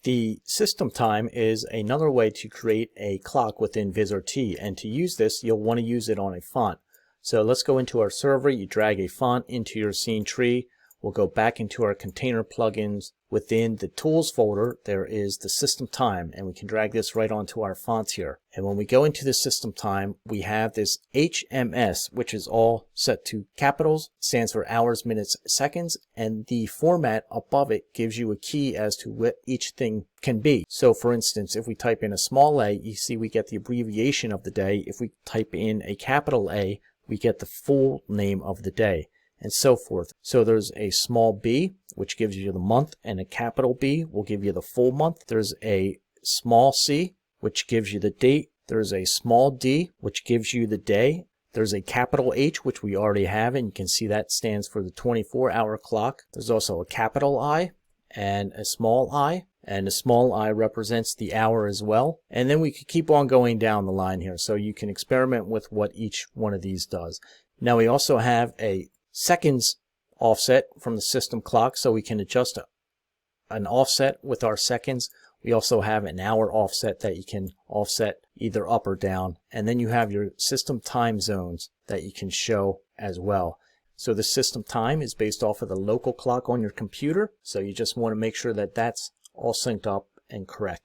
The system time is another way to create a clock within Vizrt, and to use this you'll want to use it on a font. So let's go into our server, you drag a font into your scene tree. We'll go back into our container plugins. Within the tools folder there is the system time, and we can drag this right onto our fonts here. And when we go into the system time, we have this HMS, which is all set to capitals, stands for hours, minutes, seconds, and the format above it gives you a key as to what each thing can be. So for instance, if we type in a small a, you see we get the abbreviation of the day. If we type in a capital A, we get the full name of the day, and so forth. So there's a small b, which gives you the month, and a capital B will give you the full month. There's a small c, which gives you the date. There's a small d, which gives you the day. There's a capital H, which we already have, and you can see that stands for the 24-hour clock. There's also a capital I and a small I, and the small I represents the hour as well. And then we could keep on going down the line here, so you can experiment with what each one of these does. Now we also have a seconds offset from the system clock, so we can adjust an offset with our seconds. We also have an hour offset that you can offset either up or down, and then you have your system time zones that you can show as well. So the system time is based off of the local clock on your computer, so you just want to make sure that that's all synced up and correct.